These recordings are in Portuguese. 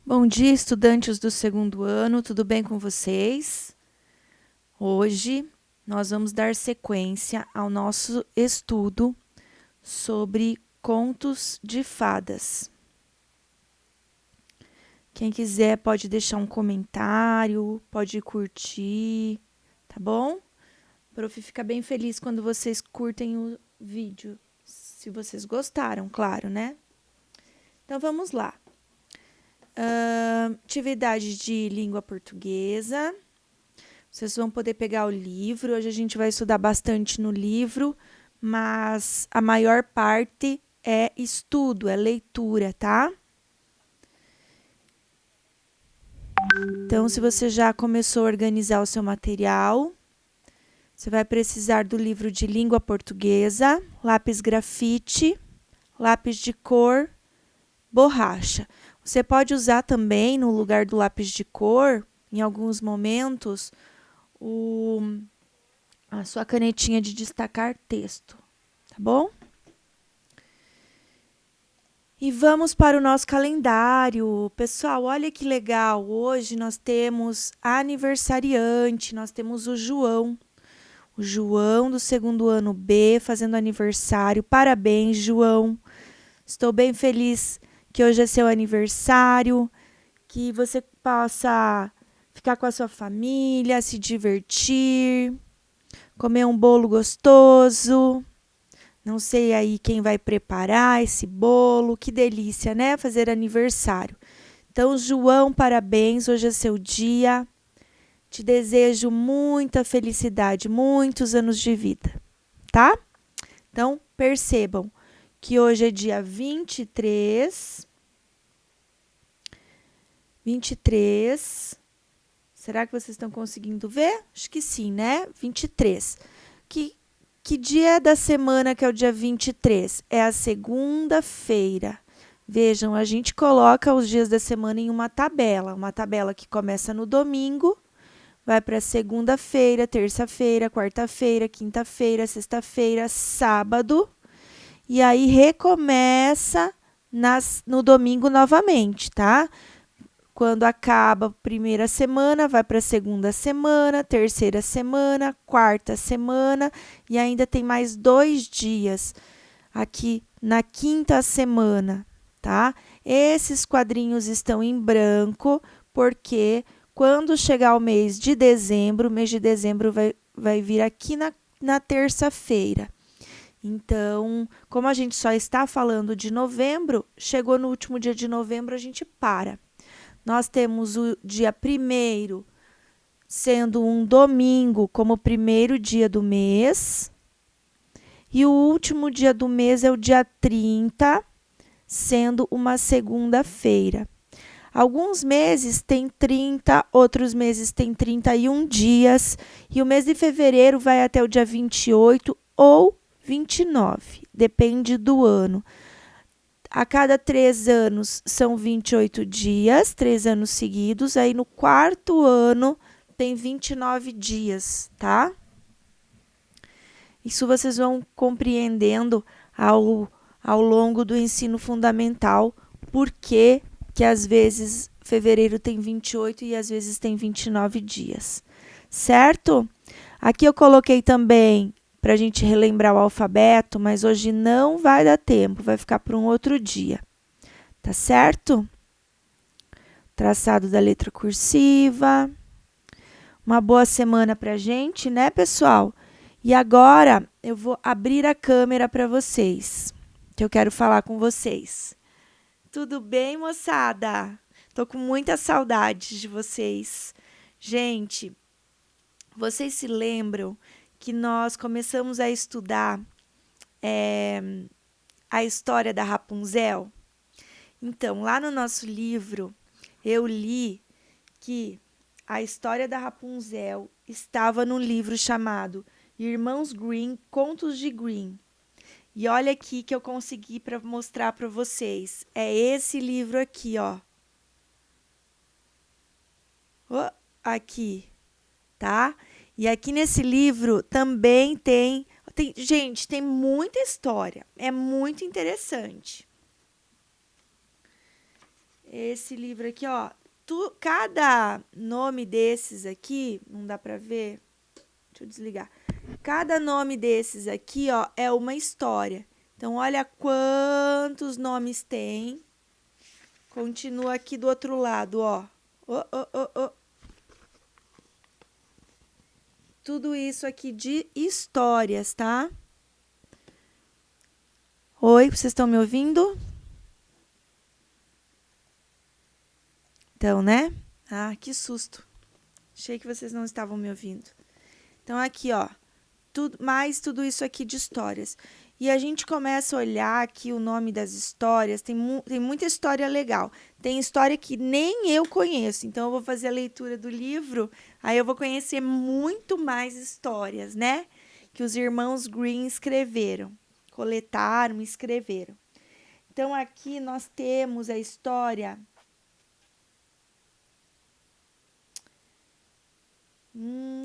Bom dia, estudantes do segundo ano, tudo bem com vocês? Hoje nós vamos dar sequência ao nosso estudo sobre contos de fadas. Quem quiser pode deixar um comentário, pode curtir, tá bom? O prof fica bem feliz quando vocês curtem o vídeo, se vocês gostaram, claro, né? Então vamos lá. Atividade de língua portuguesa. Vocês vão poder pegar o livro. Hoje a gente vai estudar bastante no livro, mas a maior parte é estudo, é leitura, tá? Então, se você já começou a organizar o seu material, você vai precisar do livro de língua portuguesa, lápis grafite, lápis de cor, borracha. Você pode usar também, no lugar do lápis de cor, em alguns momentos, a sua canetinha de destacar texto, tá bom? E vamos para o nosso calendário. Pessoal, olha que legal. Hoje nós temos aniversariante, nós temos o João. O João do segundo ano B fazendo aniversário. Parabéns, João. Estou bem feliz que hoje é seu aniversário, que você possa ficar com a sua família, se divertir, comer um bolo gostoso. Não sei aí quem vai preparar esse bolo. Que delícia, né? Fazer aniversário. Então, João, parabéns. Hoje é seu dia. Te desejo muita felicidade, muitos anos de vida, tá? Então, percebam que hoje é dia 23. 23. Será que vocês estão conseguindo ver? Acho que sim, né? 23. Que dia da semana que é o dia 23? É a segunda-feira. Vejam, a gente coloca os dias da semana em uma tabela que começa no domingo, vai para segunda-feira, terça-feira, quarta-feira, quinta-feira, sexta-feira, sábado, e aí recomeça no domingo novamente, tá? Quando acaba a primeira semana, vai para a segunda semana, terceira semana, quarta semana e ainda tem mais 2 dias aqui na quinta semana, tá? Esses quadrinhos estão em branco porque quando chegar o mês de dezembro vai vir aqui na terça-feira. Então, como a gente só está falando de novembro, chegou no último dia de novembro, a gente para. Nós temos o dia 1º sendo um domingo como o primeiro dia do mês. E o último dia do mês é o dia 30, sendo uma segunda-feira. Alguns meses têm 30, outros meses têm 31 dias. E o mês de fevereiro vai até o dia 28 ou 29, depende do ano. A cada 3 anos são 28 dias, 3 anos seguidos. Aí no 4º ano tem 29 dias, tá? Isso vocês vão compreendendo ao longo do ensino fundamental, porque que às vezes fevereiro tem 28 e às vezes tem 29 dias, certo? Aqui eu coloquei também para a gente relembrar o alfabeto, mas hoje não vai dar tempo, vai ficar para um outro dia, tá certo? Traçado da letra cursiva. Uma boa semana para a gente, né, pessoal? E agora eu vou abrir a câmera para vocês, que eu quero falar com vocês. Tudo bem, moçada? Tô com muita saudade de vocês. Gente, vocês se lembram que nós começamos a estudar a história da Rapunzel? Então, lá no nosso livro, eu li que a história da Rapunzel estava num livro chamado Irmãos Grimm, Contos de Grimm. E olha aqui que eu consegui para mostrar para vocês. É esse livro aqui, ó. Aqui, tá? E aqui nesse livro também gente, tem muita história. É muito interessante. Esse livro aqui, ó. Cada nome desses aqui, não dá pra ver? Deixa eu desligar. Cada nome desses aqui, ó, é uma história. Então, olha quantos nomes tem. Continua aqui do outro lado, ó. Tudo isso aqui de histórias, tá? Oi, vocês estão me ouvindo? Então, né? Ah, que susto. Achei que vocês não estavam me ouvindo. Então, aqui, ó. Tudo isso aqui de histórias. E a gente começa a olhar aqui o nome das histórias. Tem muita história legal. Tem história que nem eu conheço. Então, eu vou fazer a leitura do livro. Aí, eu vou conhecer muito mais histórias, né? Que os irmãos Green escreveram. Coletaram e escreveram. Então, aqui nós temos a história...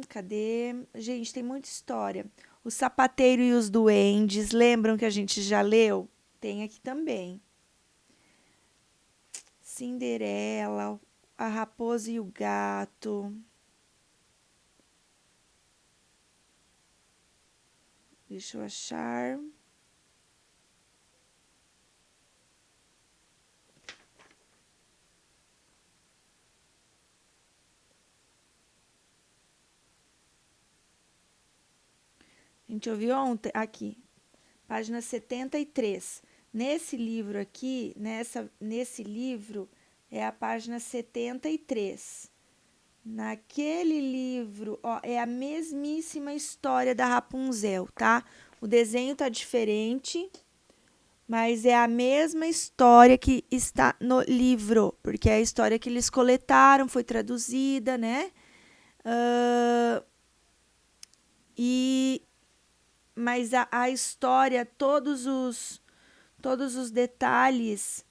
cadê? Gente, tem muita história. O Sapateiro e os Duendes, lembram que a gente já leu? Tem aqui também. Cinderela, a Raposa e o Gato. Deixa eu achar. A gente ouviu ontem, aqui, página 73. Nesse livro aqui, nesse livro, é a página 73. Naquele livro, ó, é a mesmíssima história da Rapunzel, tá? O desenho tá diferente, mas é a mesma história que está no livro, porque é a história que eles coletaram, foi traduzida, né? Mas a história, todos os detalhes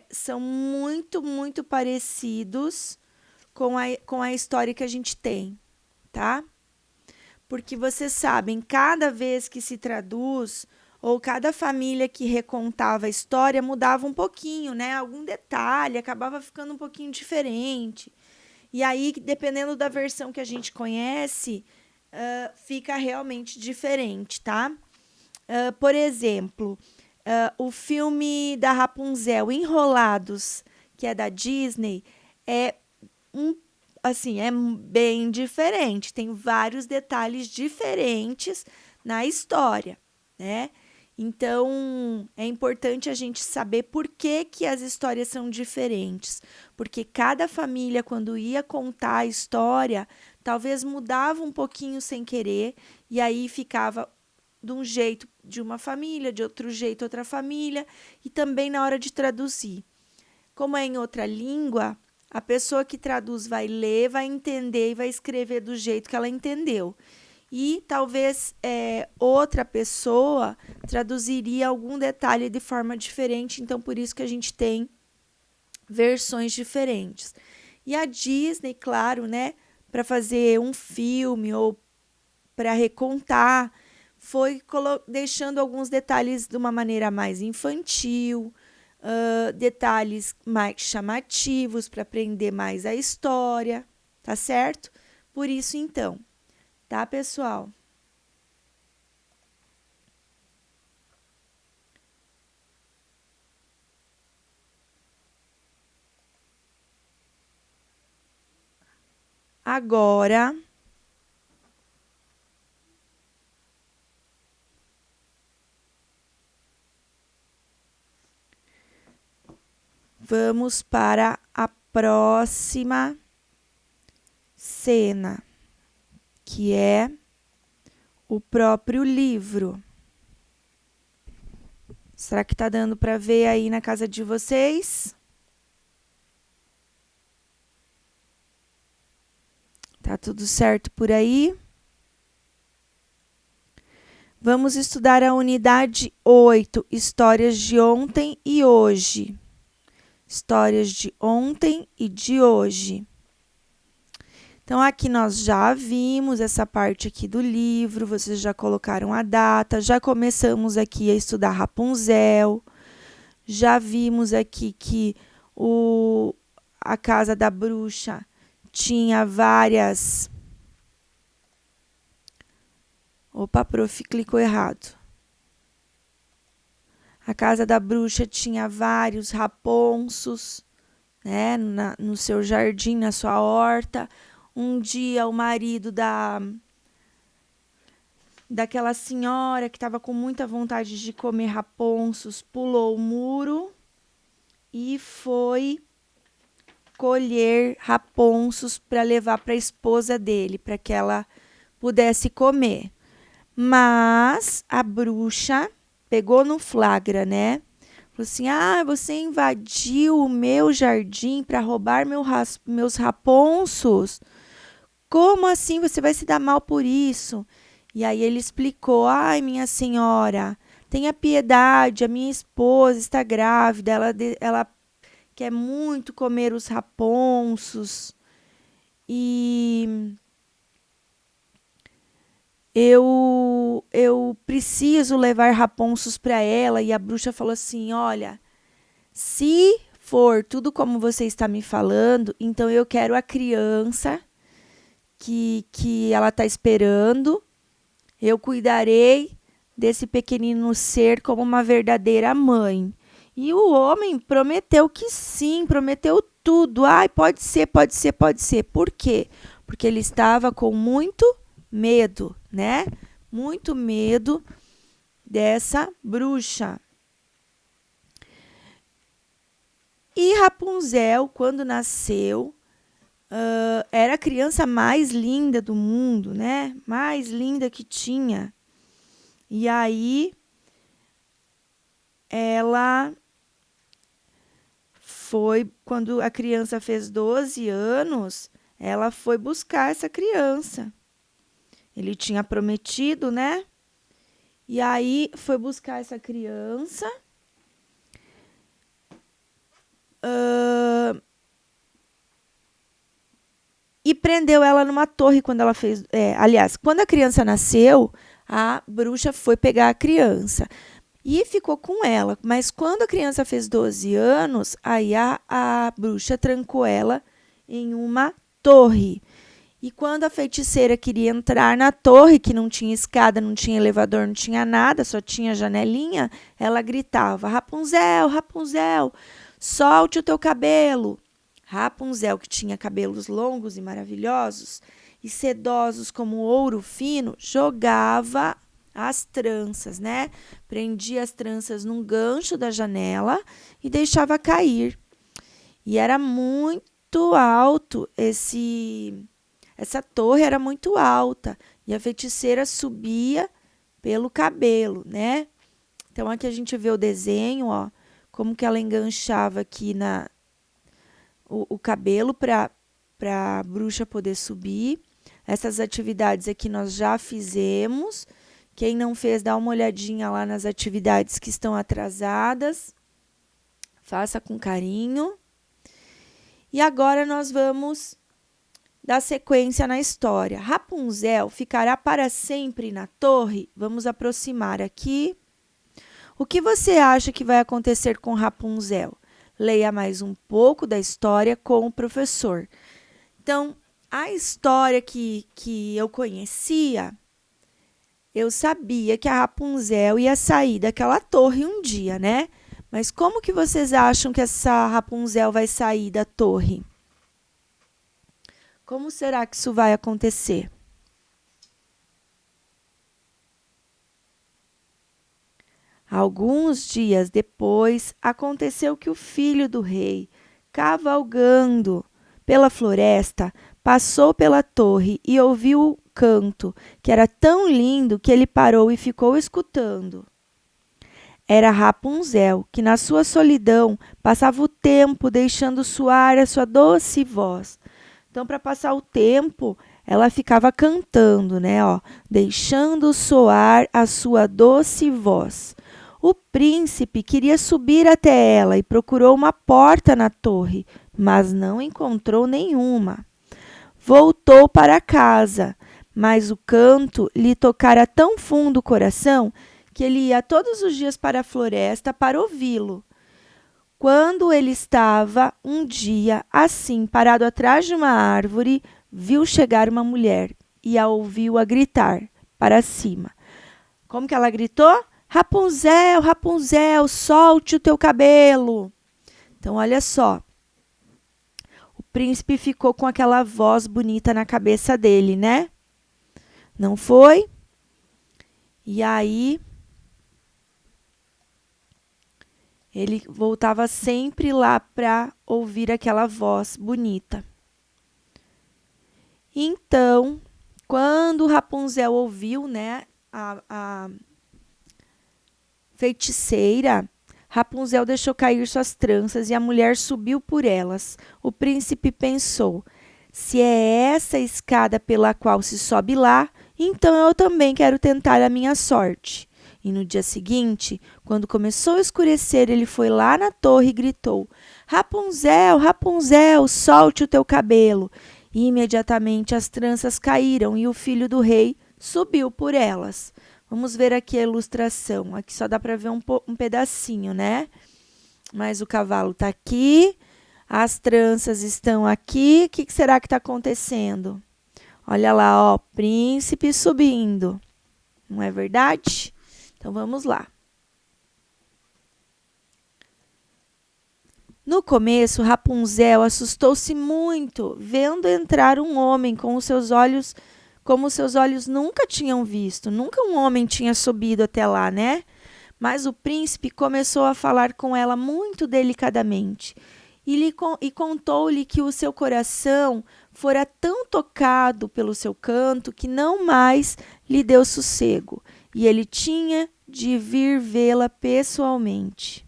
são muito, muito parecidos com a história que a gente tem, tá? Porque vocês sabem, cada vez que se traduz, ou cada família que recontava a história mudava um pouquinho, né? Algum detalhe acabava ficando um pouquinho diferente. E aí, dependendo da versão que a gente conhece, fica realmente diferente, tá? Por exemplo, o filme da Rapunzel, Enrolados, que é da Disney, é é bem diferente. Tem vários detalhes diferentes na história, né? Então, é importante a gente saber por que as histórias são diferentes. Porque cada família, quando ia contar a história, talvez mudava um pouquinho sem querer, e aí ficava de um jeito de uma família, de outro jeito outra família, e também na hora de traduzir. Como é em outra língua, a pessoa que traduz vai ler, vai entender e vai escrever do jeito que ela entendeu. E talvez outra pessoa traduziria algum detalhe de forma diferente, então por isso que a gente tem versões diferentes. E a Disney, claro, né, para fazer um filme ou para recontar, foi deixando alguns detalhes de uma maneira mais infantil, detalhes mais chamativos para aprender mais a história, tá certo? Por isso, então, tá, pessoal? Agora, vamos para a próxima cena, que é o próprio livro. Será que tá dando para ver aí na casa de vocês? Tá tudo certo por aí? Vamos estudar a unidade 8, histórias de ontem e hoje. Histórias de ontem e de hoje. Então, aqui nós já vimos essa parte aqui do livro, vocês já colocaram a data, já começamos aqui a estudar Rapunzel, já vimos aqui que a casa da bruxa tinha várias... Opa, prof, clicou errado. A casa da bruxa tinha vários raponços, né, no seu jardim, na sua horta. Um dia o marido daquela senhora que estava com muita vontade de comer raponsos pulou o muro e foi colher raponsos para levar para a esposa dele, para que ela pudesse comer. Mas a bruxa pegou no flagra, né? Falou assim: você invadiu o meu jardim para roubar meus raponsos? Como assim? Você vai se dar mal por isso? E aí ele explicou: ai, minha senhora, tenha piedade, a minha esposa está grávida, ela quer muito comer os raponsos e eu preciso levar raponsos para ela. E a bruxa falou assim: olha, se for tudo como você está me falando, então eu quero a criança que ela está esperando. Eu cuidarei desse pequenino ser como uma verdadeira mãe. E o homem prometeu que sim, prometeu tudo. Ai, pode ser, pode ser, pode ser. Por quê? Porque ele estava com muito medo, né? Muito medo dessa bruxa. E Rapunzel, quando nasceu, era a criança mais linda do mundo, né? Mais linda que tinha. E aí, ela foi, quando a criança fez 12 anos, ela foi buscar essa criança. Ele tinha prometido, né? E aí, foi buscar essa criança. E prendeu ela numa torre quando ela fez... aliás, quando a criança nasceu, a bruxa foi pegar a criança e ficou com ela. Mas quando a criança fez 12 anos, aí a bruxa trancou ela em uma torre. E quando a feiticeira queria entrar na torre, que não tinha escada, não tinha elevador, não tinha nada, só tinha janelinha, ela gritava: Rapunzel, Rapunzel, solte o teu cabelo. Rapunzel, que tinha cabelos longos e maravilhosos e sedosos como ouro fino, jogava as tranças, né? Prendia as tranças num gancho da janela e deixava cair. E era muito alto essa torre era muito alta e a feiticeira subia pelo cabelo, né? Então aqui a gente vê o desenho, ó, como que ela enganchava aqui o cabelo para a bruxa poder subir. Essas atividades aqui nós já fizemos. Quem não fez, dá uma olhadinha lá nas atividades que estão atrasadas. Faça com carinho. E agora nós vamos dar sequência na história. Rapunzel ficará para sempre na torre? Vamos aproximar aqui. O que você acha que vai acontecer com Rapunzel? Leia mais um pouco da história com o professor. Então, a história que eu conhecia, eu sabia que a Rapunzel ia sair daquela torre um dia, né? Mas como que vocês acham que essa Rapunzel vai sair da torre? Como será que isso vai acontecer? Alguns dias depois, aconteceu que o filho do rei, cavalgando pela floresta, passou pela torre e ouviu o canto, que era tão lindo que ele parou e ficou escutando. Era Rapunzel, que na sua solidão passava o tempo deixando soar a sua doce voz. Então, para passar o tempo, ela ficava cantando, né? Ó, deixando soar a sua doce voz. O príncipe queria subir até ela e procurou uma porta na torre, mas não encontrou nenhuma. Voltou para casa, mas o canto lhe tocara tão fundo o coração que ele ia todos os dias para a floresta para ouvi-lo. Quando ele estava um dia assim, parado atrás de uma árvore, viu chegar uma mulher e a ouviu a gritar para cima. Como que ela gritou? Rapunzel, Rapunzel, solte o teu cabelo. Então, olha só. O príncipe ficou com aquela voz bonita na cabeça dele, né? Não foi? E aí, ele voltava sempre lá para ouvir aquela voz bonita. Então, quando Rapunzel ouviu, né, a feiticeira, Rapunzel deixou cair suas tranças e a mulher subiu por elas. O príncipe pensou: se é essa a escada pela qual se sobe lá, então eu também quero tentar a minha sorte. E no dia seguinte, quando começou a escurecer, ele foi lá na torre e gritou: Rapunzel, Rapunzel, solte o teu cabelo. E imediatamente as tranças caíram e o filho do rei subiu por elas. Vamos ver aqui a ilustração. Aqui só dá para ver um pedacinho, né? Mas o cavalo está aqui, as tranças estão aqui. O que será que está acontecendo? Olha lá, ó, príncipe subindo. Não é verdade? Então, vamos lá. No começo, Rapunzel assustou-se muito, vendo entrar um homem com os seus olhos, como os seus olhos nunca tinham visto. Nunca um homem tinha subido até lá, né? Mas o príncipe começou a falar com ela muito delicadamente e contou-lhe que o seu coração fora tão tocado pelo seu canto que não mais lhe deu sossego, e ele tinha de vir vê-la pessoalmente.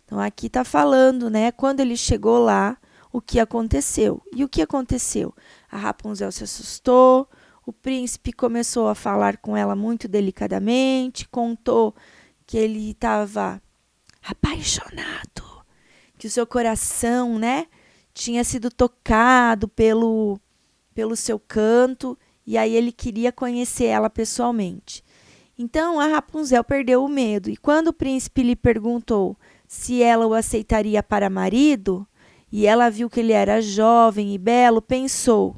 Então, aqui está falando, né? Quando ele chegou lá, o que aconteceu. E o que aconteceu? A Rapunzel se assustou, o príncipe começou a falar com ela muito delicadamente, contou que ele estava apaixonado, que o seu coração, né, tinha sido tocado pelo seu canto, e aí ele queria conhecer ela pessoalmente. Então, a Rapunzel perdeu o medo, e quando o príncipe lhe perguntou se ela o aceitaria para marido, e ela viu que ele era jovem e belo, pensou: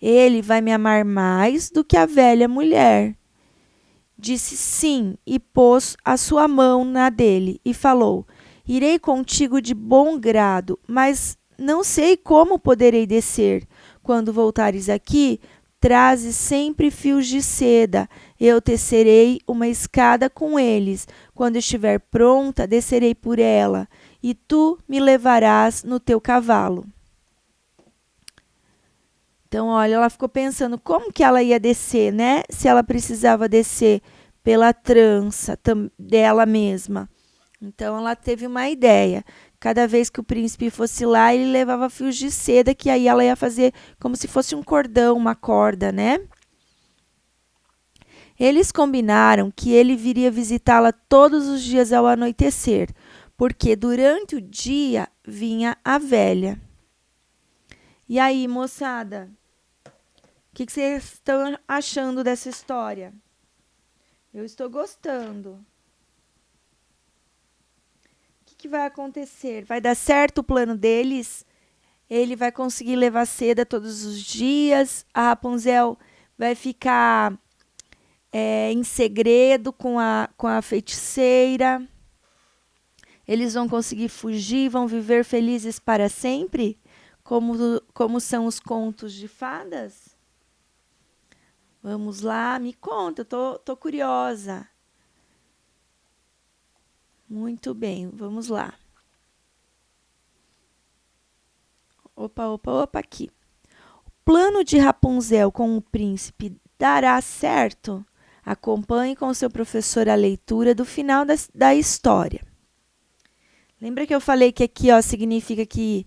ele vai me amar mais do que a velha mulher. Disse sim e pôs a sua mão na dele e falou: irei contigo de bom grado, mas não sei como poderei descer. Quando voltares aqui, traze sempre fios de seda. Eu tecerei uma escada com eles. Quando estiver pronta, descerei por ela, e tu me levarás no teu cavalo. Então, olha, ela ficou pensando como que ela ia descer, né? Se ela precisava descer pela trança dela mesma. Então, ela teve uma ideia. Cada vez que o príncipe fosse lá, ele levava fios de seda, que aí ela ia fazer como se fosse um cordão, uma corda, né? Eles combinaram que ele viria visitá-la todos os dias ao anoitecer, porque durante o dia vinha a velha. E aí, moçada? O que vocês estão achando dessa história? Eu estou gostando. O que vai acontecer? Vai dar certo o plano deles? Ele vai conseguir levar seda todos os dias? A Rapunzel vai ficar em segredo com a feiticeira? Eles vão conseguir fugir? Vão viver felizes para sempre? Como são os contos de fadas? Vamos lá, me conta, eu tô curiosa. Muito bem, vamos lá. Opa, aqui. O plano de Rapunzel com o príncipe dará certo? Acompanhe com o seu professor a leitura do final da história. Lembra que eu falei que aqui significa que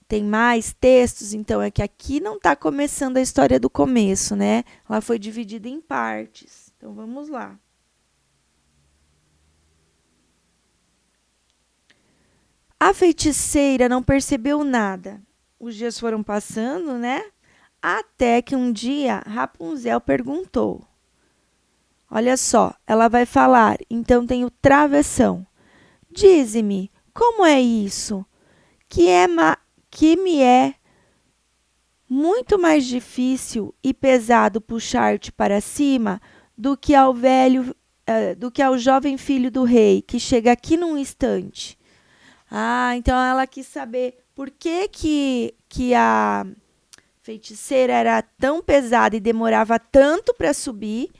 tem mais textos? Então, é que aqui não está começando a história do começo, né? Ela foi dividida em partes. Então, vamos lá. A feiticeira não percebeu nada. Os dias foram passando, né? Até que um dia Rapunzel perguntou: olha só, ela vai falar, então tem o travessão. Dize-me, como é isso? Que me é muito mais difícil e pesado puxar-te para cima do que ao jovem filho do rei, que chega aqui num instante. Ah, então ela quis saber por que a feiticeira era tão pesada e demorava tanto para subir,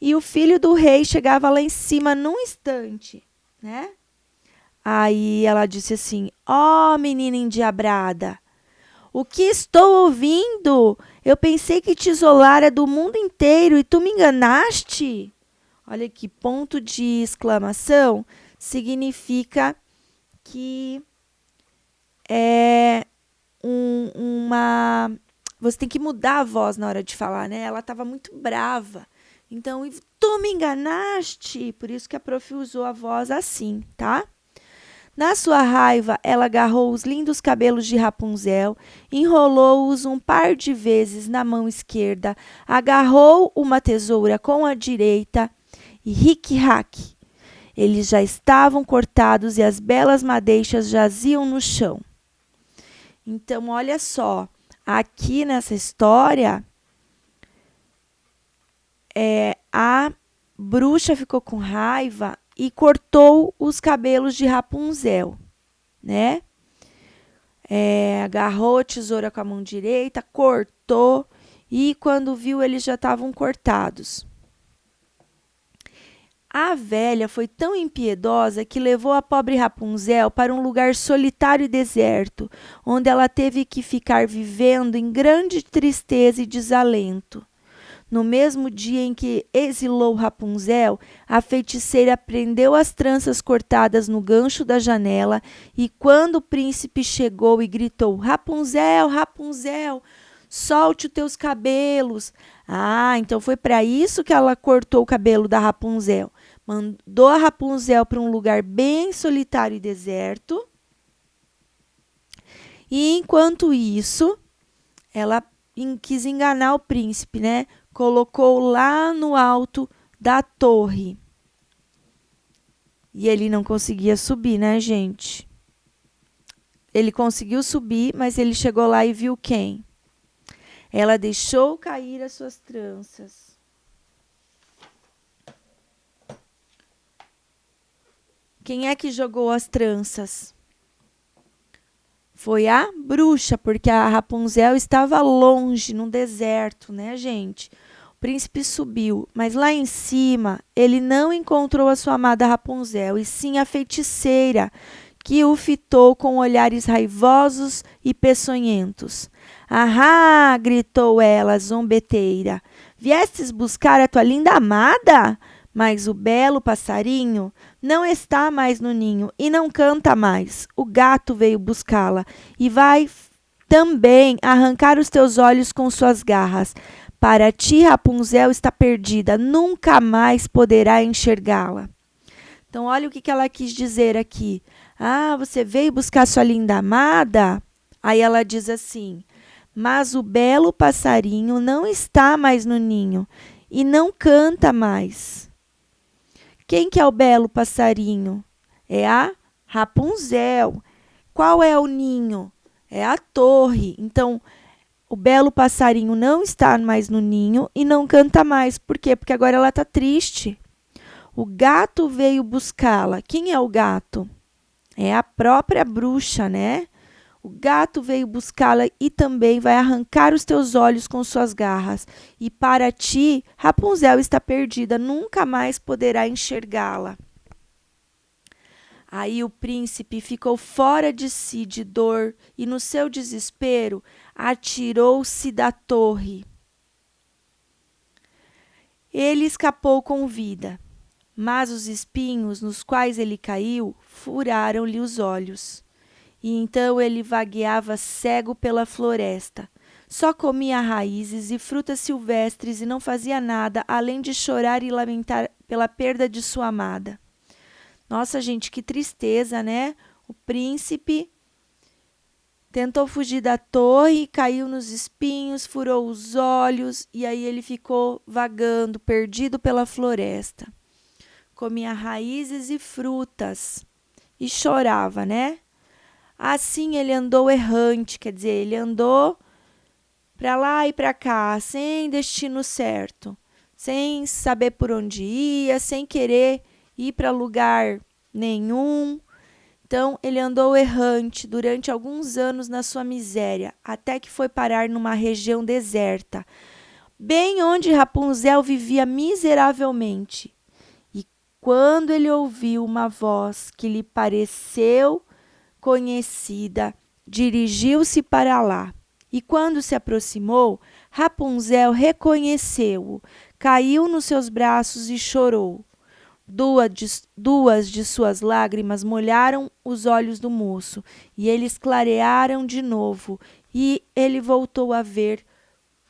e o filho do rei chegava lá em cima num instante, né? Aí ela disse assim: ó, menina endiabrada, o que estou ouvindo? Eu pensei que te isolara do mundo inteiro e tu me enganaste? Olha que ponto de exclamação significa que é uma. Você tem que mudar a voz na hora de falar, né? Ela estava muito brava. Então, tu me enganaste. Por isso que a prof usou a voz assim, tá? Na sua raiva, ela agarrou os lindos cabelos de Rapunzel, enrolou-os um par de vezes na mão esquerda, agarrou uma tesoura com a direita e ric-rac. Eles já estavam cortados e as belas madeixas jaziam no chão. Então, olha só, aqui nessa história, a bruxa ficou com raiva e cortou os cabelos de Rapunzel, né? Agarrou a tesoura com a mão direita, cortou e quando viu eles já estavam cortados. A velha foi tão impiedosa que levou a pobre Rapunzel para um lugar solitário e deserto, onde ela teve que ficar vivendo em grande tristeza e desalento. No mesmo dia em que exilou Rapunzel, a feiticeira prendeu as tranças cortadas no gancho da janela e quando o príncipe chegou e gritou: Rapunzel, Rapunzel, solte os teus cabelos. Ah, então foi para isso que ela cortou o cabelo da Rapunzel. Mandou a Rapunzel para um lugar bem solitário e deserto. E enquanto isso, ela quis enganar o príncipe, né? Colocou lá no alto da torre. E ele não conseguia subir, né, gente? Ele conseguiu subir, mas ele chegou lá e viu quem? Ela deixou cair as suas tranças. Quem é que jogou as tranças? Foi a bruxa, porque a Rapunzel estava longe, no deserto, né, gente? O príncipe subiu, mas lá em cima ele não encontrou a sua amada Rapunzel, e sim a feiticeira, que o fitou com olhares raivosos e peçonhentos. Ahá! Gritou ela, zombeteira. Viestes buscar a tua linda amada? Mas o belo passarinho não está mais no ninho e não canta mais. O gato veio buscá-la e vai também arrancar os teus olhos com suas garras. Para ti, Rapunzel está perdida, nunca mais poderá enxergá-la. Então, olha o que ela quis dizer aqui. Ah, você veio buscar sua linda amada? Aí ela diz assim: mas o belo passarinho não está mais no ninho e não canta mais. Quem que é o belo passarinho? É a Rapunzel. Qual é o ninho? É a torre. Então, o belo passarinho não está mais no ninho e não canta mais. Por quê? Porque agora ela está triste. O gato veio buscá-la. Quem é o gato? É a própria bruxa, né? O gato veio buscá-la e também vai arrancar os teus olhos com suas garras. E para ti, Rapunzel está perdida, nunca mais poderá enxergá-la. Aí o príncipe ficou fora de si de dor e, no seu desespero, atirou-se da torre. Ele escapou com vida, mas os espinhos nos quais ele caiu furaram-lhe os olhos. E então ele vagueava cego pela floresta. Só comia raízes e frutas silvestres e não fazia nada além de chorar e lamentar pela perda de sua amada. Nossa, gente, que tristeza, né? O príncipe tentou fugir da torre, caiu nos espinhos, furou os olhos e aí ele ficou vagando, perdido pela floresta. Comia raízes e frutas e chorava, né? Assim ele andou errante, quer dizer, ele andou para lá e para cá, sem destino certo, sem saber por onde ia, sem querer ir para lugar nenhum. Então, ele andou errante durante alguns anos na sua miséria, até que foi parar numa região deserta, bem onde Rapunzel vivia miseravelmente. E quando ele ouviu uma voz que lhe pareceu conhecida, dirigiu-se para lá. E quando se aproximou, Rapunzel reconheceu-o, caiu nos seus braços e chorou. Duas de suas lágrimas molharam os olhos do moço, e eles clarearam de novo, e ele voltou a ver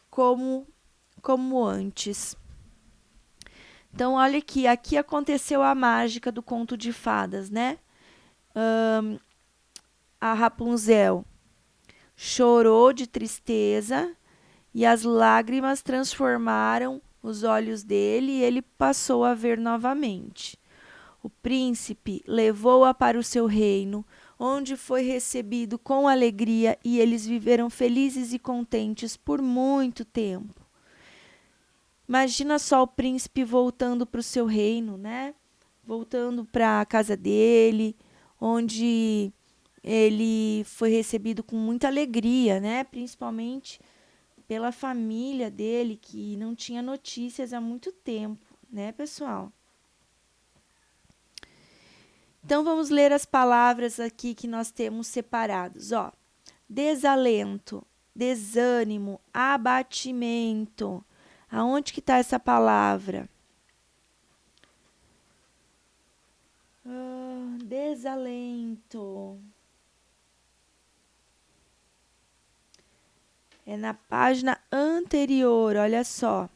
como antes. Então, olha aqui aconteceu a mágica do conto de fadas, né? A Rapunzel chorou de tristeza e as lágrimas transformaram os olhos dele e ele passou a ver novamente. O príncipe levou-a para o seu reino, onde foi recebido com alegria e eles viveram felizes e contentes por muito tempo. Imagina só o príncipe voltando para o seu reino, né? Voltando para a casa dele, onde ele foi recebido com muita alegria, né? Principalmente pela família dele, que não tinha notícias há muito tempo, né, pessoal? Então, vamos ler as palavras aqui que nós temos separados. Ó, desalento, desânimo, abatimento. Aonde que está essa palavra? Desalento. É na página anterior, olha só.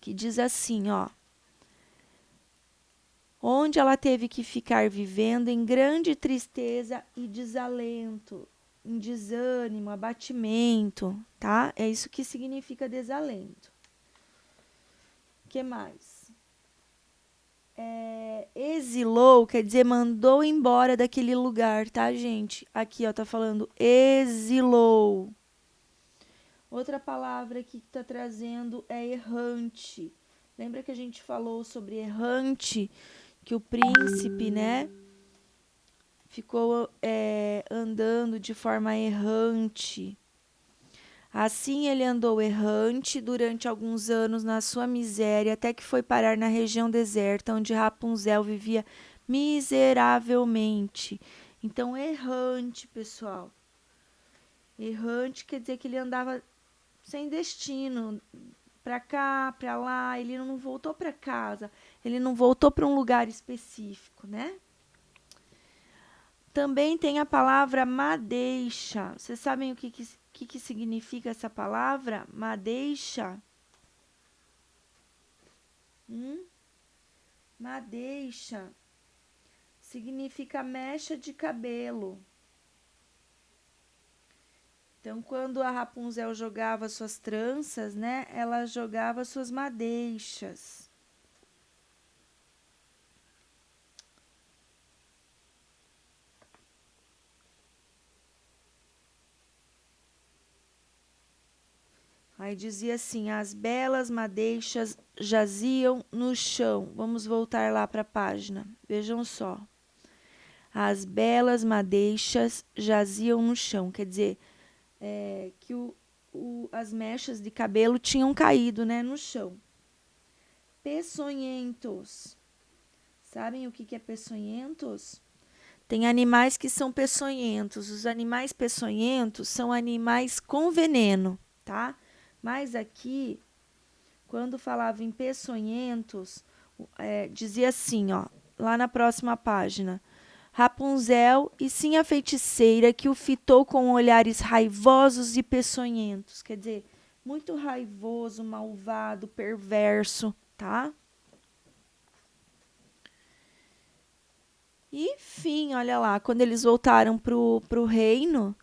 Que diz assim, ó. Onde ela teve que ficar vivendo em grande tristeza e desalento, em desânimo, abatimento, tá? É isso que significa desalento. O que mais? Exilou, quer dizer, mandou embora daquele lugar, tá, gente? Aqui, ó, tá falando exilou. Outra palavra aqui que tá trazendo é errante. Lembra que a gente falou sobre errante? Que o príncipe, né, ficou andando de forma errante. Assim ele andou errante durante alguns anos na sua miséria, até que foi parar na região deserta, onde Rapunzel vivia miseravelmente. Então, errante, pessoal. Errante quer dizer que ele andava sem destino, para cá, para lá, ele não voltou para casa, ele não voltou para um lugar específico, né? Também tem a palavra madeixa. Vocês sabem o que significa essa palavra? Madeixa? Madeixa significa mecha de cabelo. Então, quando a Rapunzel jogava suas tranças, né, ela jogava suas madeixas. Aí dizia assim: as belas madeixas jaziam no chão. Vamos voltar lá para a página. Vejam só. As belas madeixas jaziam no chão. Quer dizer, que as mechas de cabelo tinham caído, né, no chão. Peçonhentos. Sabem o que é peçonhentos? Tem animais que são peçonhentos. Os animais peçonhentos são animais com veneno, tá? Mas aqui, quando falava em peçonhentos, dizia assim, ó, lá na próxima página. Rapunzel, e sim a feiticeira que o fitou com olhares raivosos e peçonhentos. Quer dizer, muito raivoso, malvado, perverso, tá? E, enfim, olha lá, quando eles voltaram pro reino,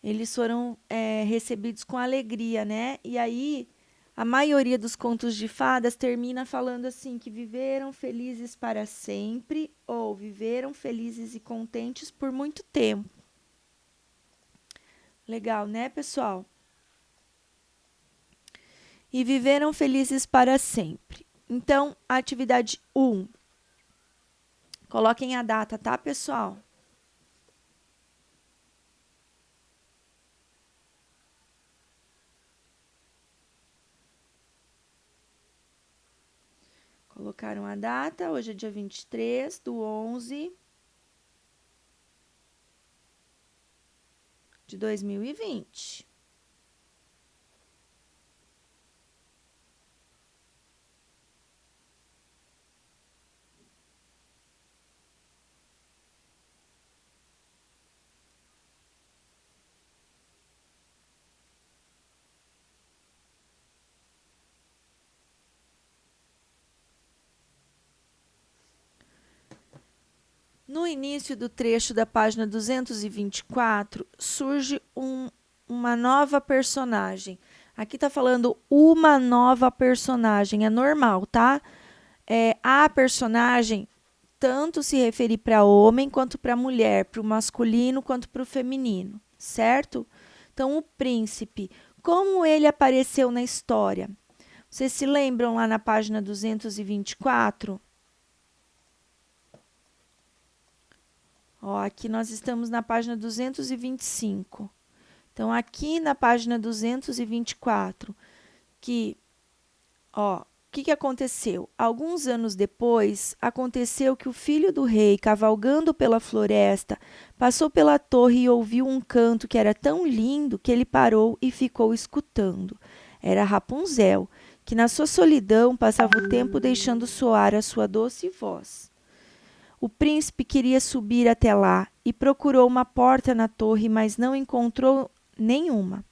eles foram recebidos com alegria, né? E aí A maioria dos contos de fadas termina falando assim, que viveram felizes para sempre ou viveram felizes e contentes por muito tempo. Legal, né, pessoal? E viveram felizes para sempre. Então, a atividade 1. Coloquem a data, tá, pessoal? Colocaram a data, hoje é dia 23/11/2020. No início do trecho da página 224, surge uma nova personagem. Aqui está falando uma nova personagem, é normal, tá? A personagem tanto se referir para homem quanto para mulher, para o masculino quanto para o feminino, certo? Então, o príncipe, como ele apareceu na história? Vocês se lembram lá na página 224? Ó, aqui nós estamos na página 225. Então, aqui na página 224, o que aconteceu? Alguns anos depois, aconteceu que o filho do rei, cavalgando pela floresta, passou pela torre e ouviu um canto que era tão lindo que ele parou e ficou escutando. Era Rapunzel, que na sua solidão passava o tempo deixando soar a sua doce voz. O príncipe queria subir até lá e procurou uma porta na torre, mas não encontrou nenhuma.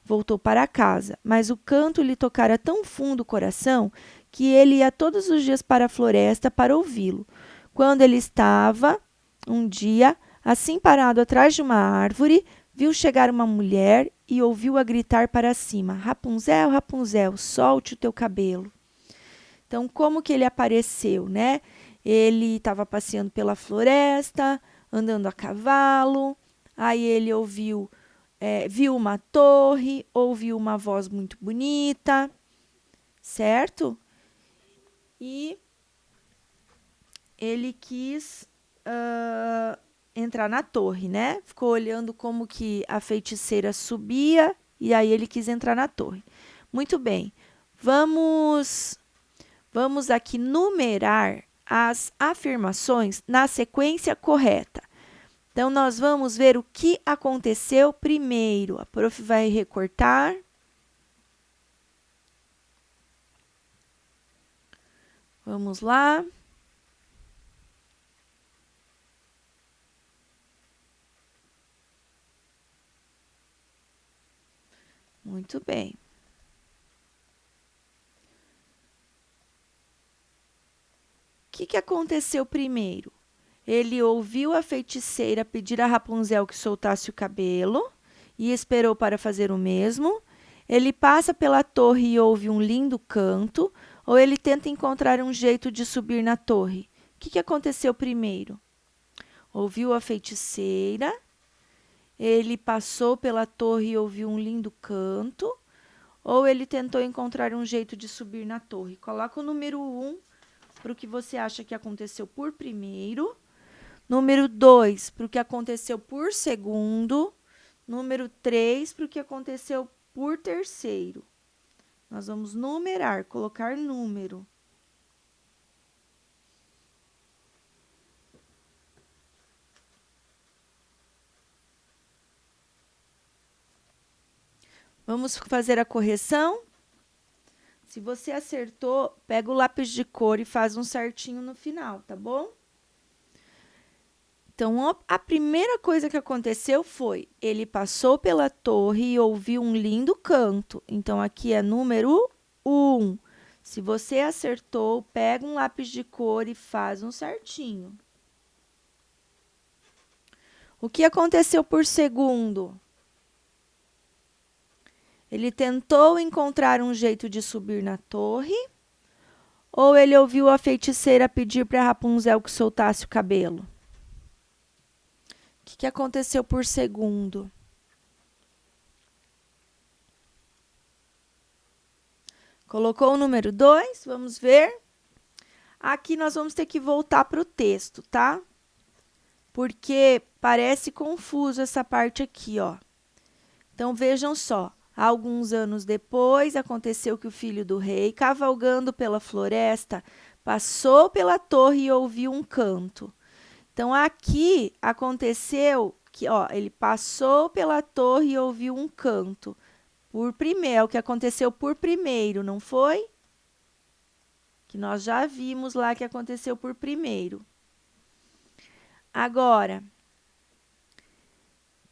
Voltou para casa, mas o canto lhe tocara tão fundo o coração que ele ia todos os dias para a floresta para ouvi-lo. Quando ele estava, um dia, assim parado atrás de uma árvore, viu chegar uma mulher e ouviu-a gritar para cima: Rapunzel, Rapunzel, solte o teu cabelo. Então, como que ele apareceu, né? Ele estava passeando pela floresta, andando a cavalo, aí ele viu uma torre, ouviu uma voz muito bonita, certo? E ele quis entrar na torre, né? Ficou olhando como que a feiticeira subia e aí ele quis entrar na torre. Muito bem, vamos aqui numerar as afirmações na sequência correta. Então, nós vamos ver o que aconteceu primeiro. A prof vai recortar. Vamos lá. Muito bem. O que aconteceu primeiro? Ele ouviu a feiticeira pedir a Rapunzel que soltasse o cabelo e esperou para fazer o mesmo. Ele passa pela torre e ouve um lindo canto, ou ele tenta encontrar um jeito de subir na torre? O que aconteceu primeiro? Ouviu a feiticeira, ele passou pela torre e ouviu um lindo canto, ou ele tentou encontrar um jeito de subir na torre? Coloca o número 1 para o que você acha que aconteceu por primeiro, número 2 para o que aconteceu por segundo, número 3 para o que aconteceu por terceiro. Nós vamos numerar, colocar número. Vamos fazer a correção? Se você acertou, pega o lápis de cor e faz um certinho no final, tá bom? Então, a primeira coisa que aconteceu foi, ele passou pela torre e ouviu um lindo canto. Então, aqui é número 1. Se você acertou, pega um lápis de cor e faz um certinho. O que aconteceu por segundo? Ele tentou encontrar um jeito de subir na torre? Ou ele ouviu a feiticeira pedir para Rapunzel que soltasse o cabelo? O que aconteceu por segundo? Colocou o número 2, vamos ver. Aqui nós vamos ter que voltar para o texto, tá? Porque parece confuso essa parte aqui, ó. Então, vejam só. Alguns anos depois, aconteceu que o filho do rei, cavalgando pela floresta, passou pela torre e ouviu um canto. Então, aqui aconteceu que, ó, ele passou pela torre e ouviu um canto. Por primeiro, o que aconteceu por primeiro, não foi? Que nós já vimos lá que aconteceu por primeiro. Agora,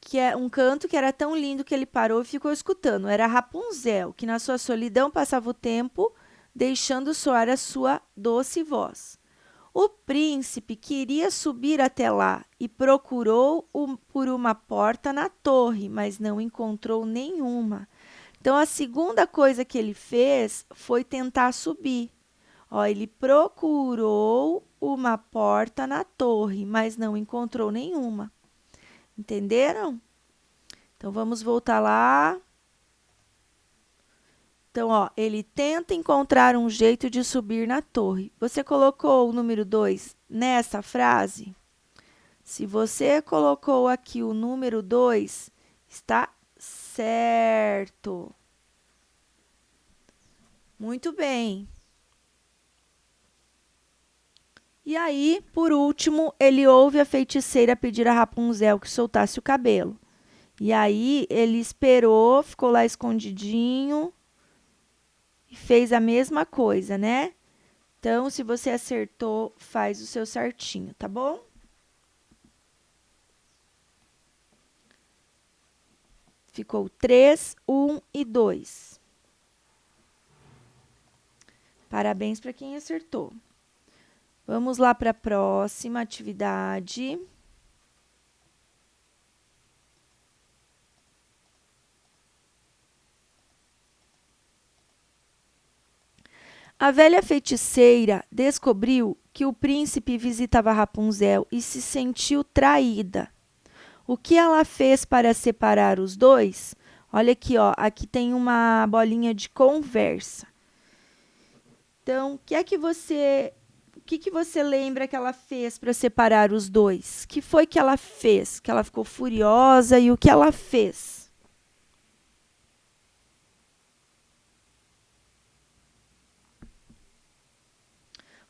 que é um canto que era tão lindo que ele parou e ficou escutando. Era Rapunzel, que na sua solidão passava o tempo deixando soar a sua doce voz. O príncipe queria subir até lá e procurou por uma porta na torre, mas não encontrou nenhuma. Então, a segunda coisa que ele fez foi tentar subir. Ó, ele procurou uma porta na torre, mas não encontrou nenhuma. Entenderam? Então, vamos voltar lá. Então, ó, ele tenta encontrar um jeito de subir na torre. Você colocou o número 2 nessa frase? Se você colocou aqui o número 2, está certo. Muito bem. E aí, por último, ele ouve a feiticeira pedir a Rapunzel que soltasse o cabelo. E aí, ele esperou, ficou lá escondidinho e fez a mesma coisa, né? Então, se você acertou, faz o seu certinho, tá bom? Ficou 3, 1 e 2. Parabéns para quem acertou. Vamos lá para a próxima atividade. A velha feiticeira descobriu que o príncipe visitava Rapunzel e se sentiu traída. O que ela fez para separar os dois? Olha aqui, ó, aqui tem uma bolinha de conversa. Então, o que você lembra que ela fez para separar os dois? O que foi que ela fez? Que ela ficou furiosa e o que ela fez?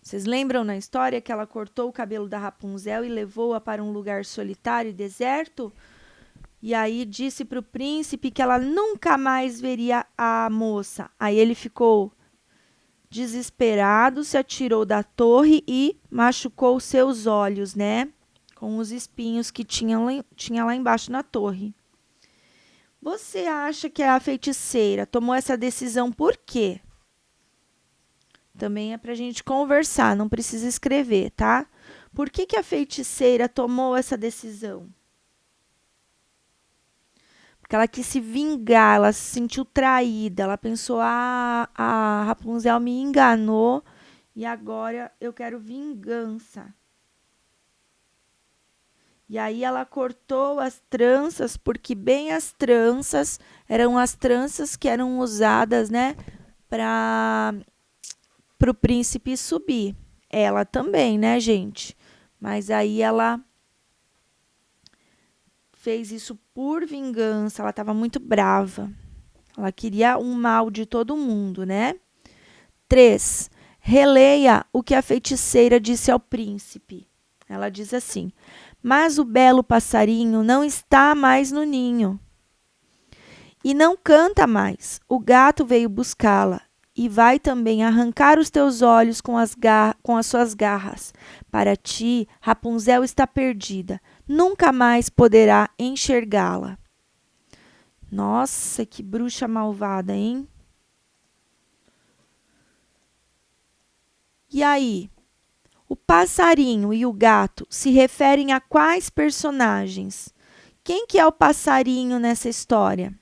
Vocês lembram na história que ela cortou o cabelo da Rapunzel e levou-a para um lugar solitário e deserto? E aí disse para o príncipe que ela nunca mais veria a moça. Aí ele ficou desesperado, se atirou da torre e machucou seus olhos, né? Com os espinhos que tinha lá embaixo na torre. Você acha que a feiticeira tomou essa decisão por quê? Também é para a gente conversar, não precisa escrever, tá? Por que a feiticeira tomou essa decisão? Porque ela quis se vingar, ela se sentiu traída, ela pensou, a Rapunzel me enganou e agora eu quero vingança. E aí ela cortou as tranças, porque bem as tranças eram as tranças que eram usadas, né, para o príncipe subir. Ela também, né, gente? Mas aí ela fez isso por vingança, ela estava muito brava. Ela queria um mal de todo mundo, né? 3. Releia o que a feiticeira disse ao príncipe. Ela diz assim: mas o belo passarinho não está mais no ninho e não canta mais. O gato veio buscá-la e vai também arrancar os teus olhos com as suas garras. Para ti, Rapunzel está perdida. Nunca mais poderá enxergá-la. Nossa, que bruxa malvada, hein? E aí? O passarinho e o gato se referem a quais personagens? Quem que é o passarinho nessa história?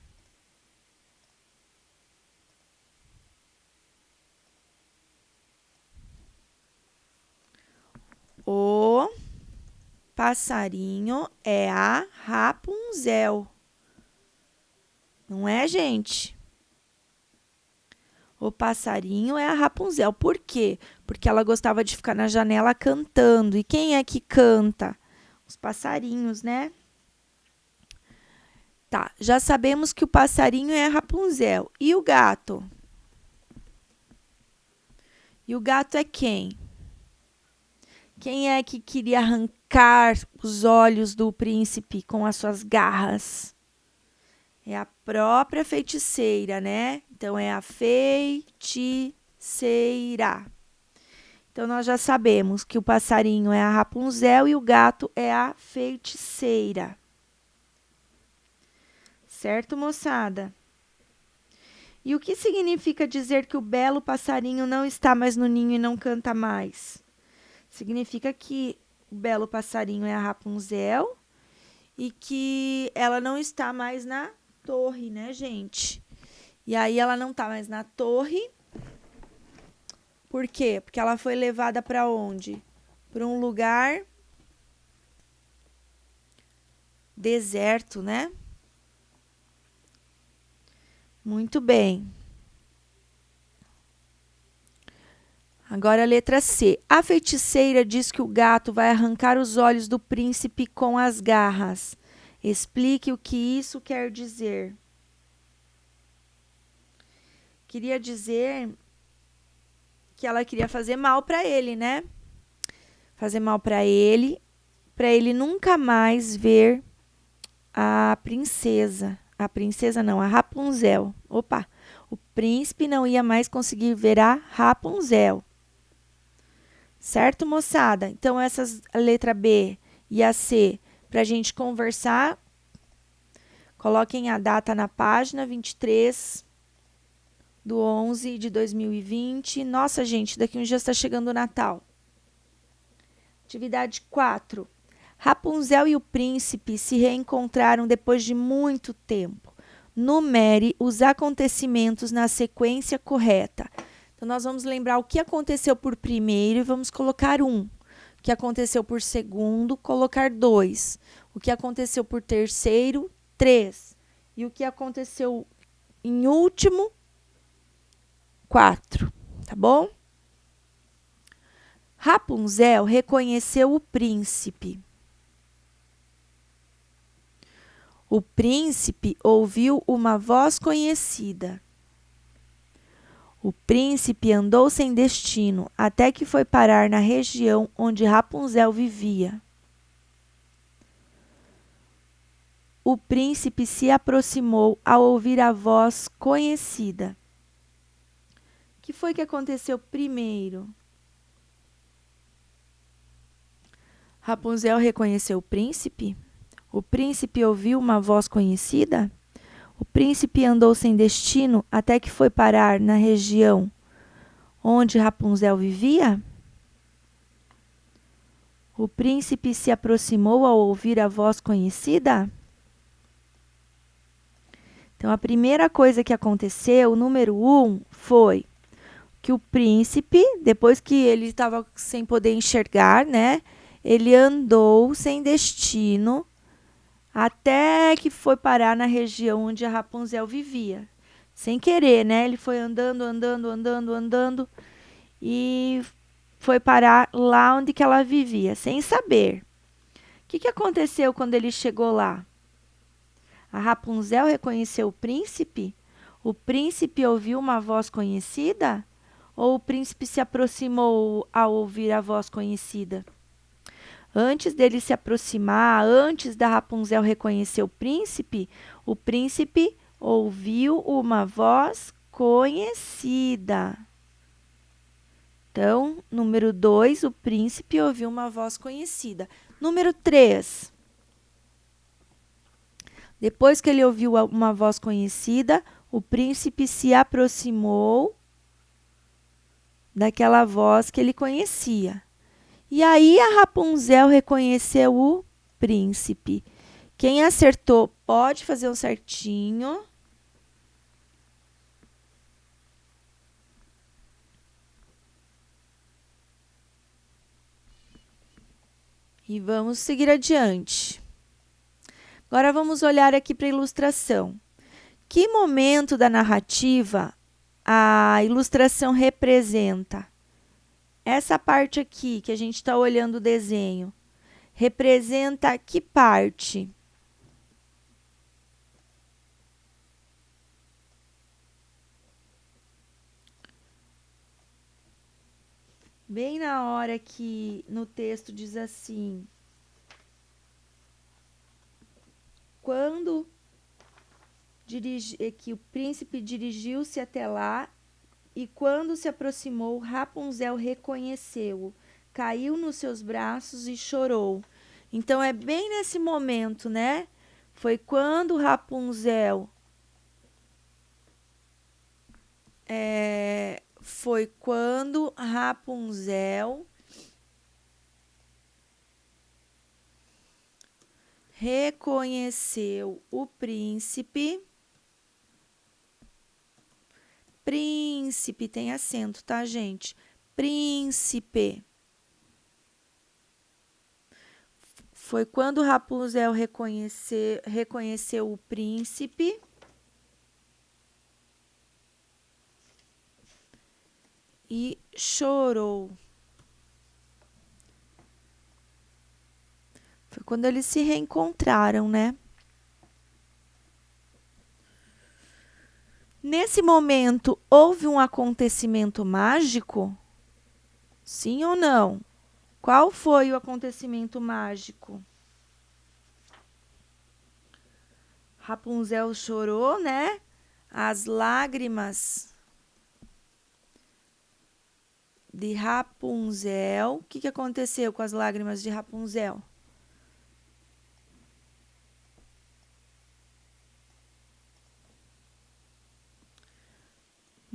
passarinho é a Rapunzel. Não é, gente? O passarinho é a Rapunzel. Por quê? Porque ela gostava de ficar na janela cantando. E quem é que canta? Os passarinhos, né? Tá, já sabemos que o passarinho é a Rapunzel. E o gato? E o gato é quem? Quem é que queria arrancar os olhos do príncipe com as suas garras? É a própria feiticeira, né? Então, é a feiticeira. Então, nós já sabemos que o passarinho é a Rapunzel e o gato é a feiticeira. Certo, moçada? E o que significa dizer que o belo passarinho não está mais no ninho e não canta mais? Significa que o belo passarinho é a Rapunzel e que ela não está mais na torre, né, gente? E aí ela não está mais na torre. Por quê? Porque ela foi levada para onde? Para um lugar deserto, né? Muito bem. Agora a letra C. A feiticeira diz que o gato vai arrancar os olhos do príncipe com as garras. Explique o que isso quer dizer. Queria dizer que ela queria fazer mal para ele, né? Fazer mal para ele nunca mais ver a princesa. A princesa não, a Rapunzel. Opa, o príncipe não ia mais conseguir ver a Rapunzel. Certo, moçada? Então, essas, a letra B e a C, para a gente conversar, coloquem a data na página 23/11/2020. Nossa, gente, daqui uns dias está chegando o Natal. Atividade 4. Rapunzel e o príncipe se reencontraram depois de muito tempo. Numere os acontecimentos na sequência correta. Então, nós vamos lembrar o que aconteceu por primeiro e vamos colocar 1. O que aconteceu por segundo, colocar 2. O que aconteceu por terceiro, 3. E o que aconteceu em último, 4. Tá bom? Rapunzel reconheceu o príncipe. O príncipe ouviu uma voz conhecida. O príncipe andou sem destino até que foi parar na região onde Rapunzel vivia. O príncipe se aproximou ao ouvir a voz conhecida. O que foi que aconteceu primeiro? Rapunzel reconheceu o príncipe? O príncipe ouviu uma voz conhecida? O príncipe andou sem destino até que foi parar na região onde Rapunzel vivia? O príncipe se aproximou ao ouvir a voz conhecida? Então, a primeira coisa que aconteceu, o número 1, foi que o príncipe, depois que ele estava sem poder enxergar, né? Ele andou sem destino até que foi parar na região onde a Rapunzel vivia. Sem querer, né? Ele foi andando e foi parar lá onde que ela vivia, sem saber. O que aconteceu quando ele chegou lá? A Rapunzel reconheceu o príncipe? O príncipe ouviu uma voz conhecida? Ou o príncipe se aproximou ao ouvir a voz conhecida? Antes dele se aproximar, antes da Rapunzel reconhecer o príncipe ouviu uma voz conhecida. Então, número 2, o príncipe ouviu uma voz conhecida. Número 3. Depois que ele ouviu uma voz conhecida, o príncipe se aproximou daquela voz que ele conhecia. E aí a Rapunzel reconheceu o príncipe. Quem acertou pode fazer um certinho. E vamos seguir adiante. Agora vamos olhar aqui para a ilustração. Que momento da narrativa a ilustração representa? Essa parte aqui que a gente está olhando o desenho, representa que parte? Bem na hora que no texto diz assim: quando que o príncipe dirigiu-se até lá e quando se aproximou, Rapunzel reconheceu-o, caiu nos seus braços e chorou. Então é bem nesse momento, né? Foi quando Rapunzel reconheceu o príncipe. Príncipe tem acento, tá, gente? Príncipe. Foi quando Rapunzel reconheceu o príncipe e chorou. Foi quando eles se reencontraram, né? Nesse momento, houve um acontecimento mágico? Sim ou não? Qual foi o acontecimento mágico? Rapunzel chorou, né? As lágrimas de Rapunzel. O que aconteceu com as lágrimas de Rapunzel?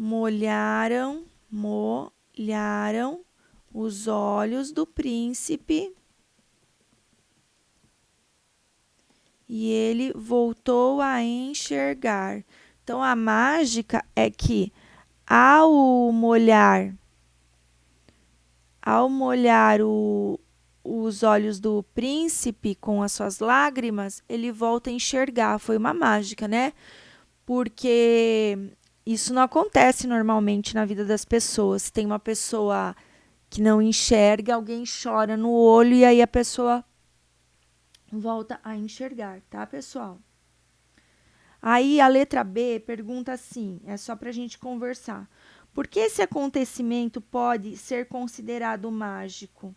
Molharam os olhos do príncipe e ele voltou a enxergar. Então, a mágica é que ao molhar os olhos do príncipe com as suas lágrimas, ele volta a enxergar. Foi uma mágica, né? Porque isso não acontece normalmente na vida das pessoas. Se tem uma pessoa que não enxerga, alguém chora no olho e aí a pessoa volta a enxergar, tá, pessoal? Aí a letra B pergunta assim, é só para a gente conversar. Por que esse acontecimento pode ser considerado mágico?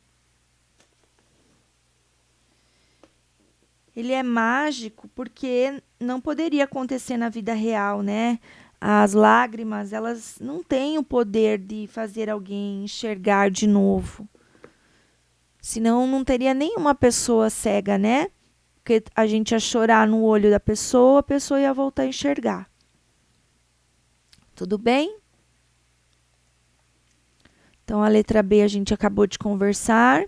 Ele é mágico porque não poderia acontecer na vida real, né? As lágrimas, elas não têm o poder de fazer alguém enxergar de novo. Senão não teria nenhuma pessoa cega, né? Porque a gente ia chorar no olho da pessoa, a pessoa ia voltar a enxergar. Tudo bem? Então, a letra B a gente acabou de conversar.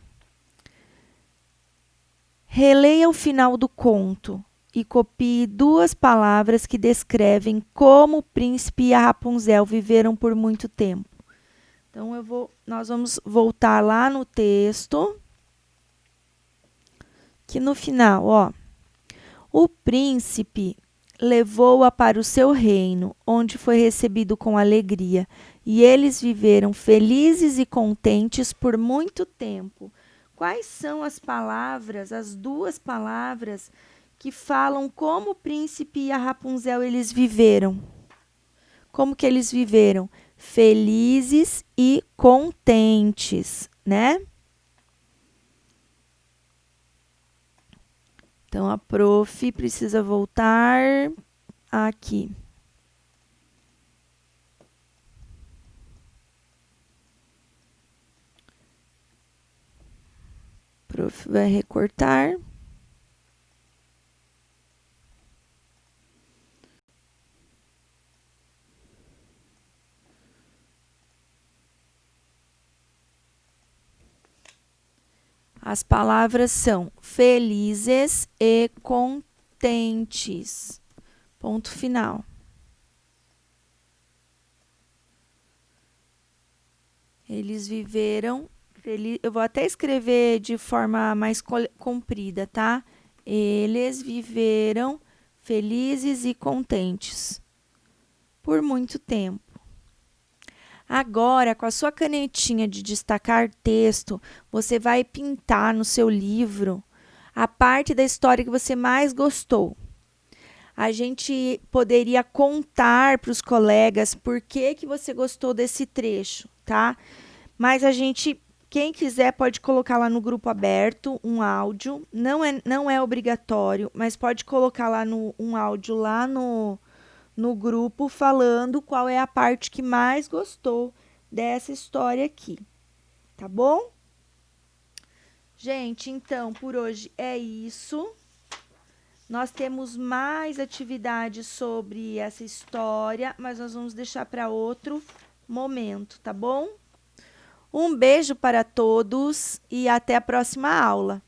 Releia o final do conto e copie duas palavras que descrevem como o príncipe e a Rapunzel viveram por muito tempo. Então, nós vamos voltar lá no texto, que no final, ó, o príncipe levou-a para o seu reino, onde foi recebido com alegria, e eles viveram felizes e contentes por muito tempo. Quais são as palavras, as duas palavras que falam como o príncipe e a Rapunzel eles viveram? Como que eles viveram? Felizes e contentes, né? Então, a prof precisa voltar aqui. A prof vai recortar. As palavras são felizes e contentes. Ponto final. Eles viveram Eu vou até escrever de forma mais comprida, tá? Eles viveram felizes e contentes por muito tempo. Agora, com a sua canetinha de destacar texto, você vai pintar no seu livro a parte da história que você mais gostou. A gente poderia contar para os colegas por que você gostou desse trecho, tá? Mas quem quiser pode colocar lá no grupo aberto um áudio. Não é obrigatório, mas pode colocar lá um áudio lá no grupo falando qual é a parte que mais gostou dessa história aqui, tá bom? Gente, então, por hoje é isso. Nós temos mais atividades sobre essa história, mas nós vamos deixar para outro momento, tá bom? Um beijo para todos e até a próxima aula.